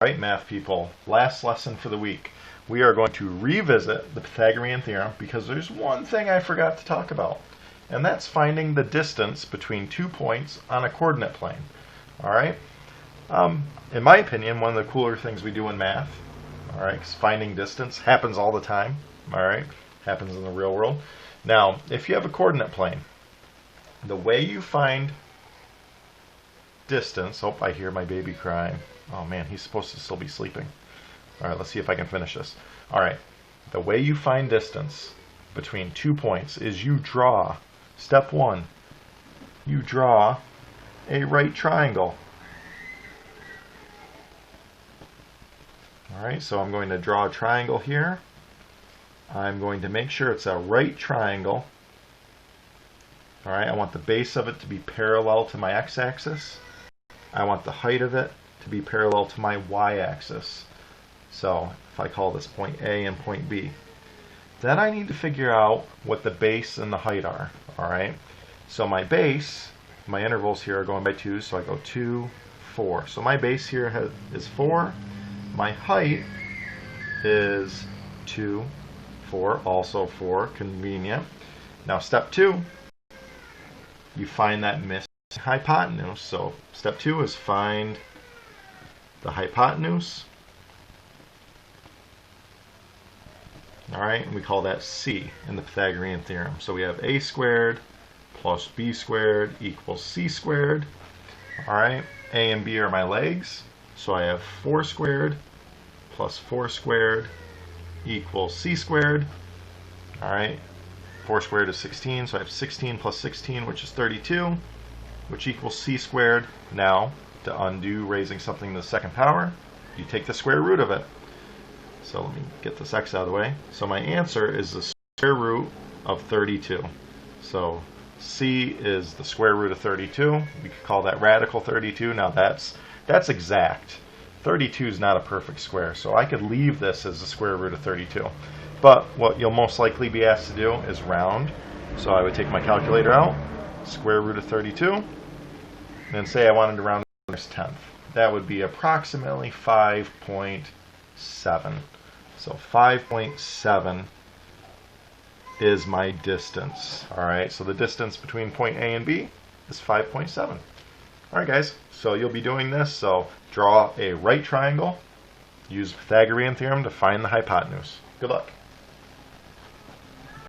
Alright, math people, last lesson for the week. We are going to revisit the Pythagorean Theorem because there's one thing I forgot to talk about, and that's finding the distance between 2 points on a coordinate plane. Alright? In my opinion, one of the cooler things we do in math, alright, because finding distance happens all the time, alright, happens in the real world. Now, if you have a coordinate plane, the way you find distance, oh, I hear my baby crying. Oh man, he's supposed to still be sleeping. Alright, let's see if I can finish this. Alright, the way you find distance between 2 points is you draw, step one, you draw a right triangle. Alright, so I'm going to draw a triangle here. I'm going to make sure it's a right triangle. Alright, I want the base of it to be parallel to my x-axis. I want the height of it to be parallel to my y-axis. So if I call this point A and point B, then I need to figure out what the base and the height are. Alright, so my base, my intervals here are going by 2, so I go 2, 4. So my base here is 4. My height is 2, 4, also 4, convenient. Now step 2, you find that missing hypotenuse. So step 2 is find the hypotenuse. Alright, and we call that C in the Pythagorean theorem. So we have a squared plus b squared equals c squared. Alright, a and b are my legs. So I have 4 squared plus 4 squared equals c squared. Alright, 4 squared is 16, so I have 16 plus 16, which is 32, which equals c squared. Now, to undo raising something to the second power, you take the square root of it. So let me get this x out of the way. So my answer is the square root of 32. So c is the square root of 32. We could call that radical 32. Now that's exact. 32 is not a perfect square, so I could leave this as the square root of 32. But what you'll most likely be asked to do is round. So I would take my calculator out, square root of 32, and then say I wanted to round to the 10th. That would be approximately 5.7. So 5.7 is my distance. Alright, so the distance between point A and B is 5.7. Alright guys, so you'll be doing this. So draw a right triangle, use Pythagorean theorem to find the hypotenuse. Good luck.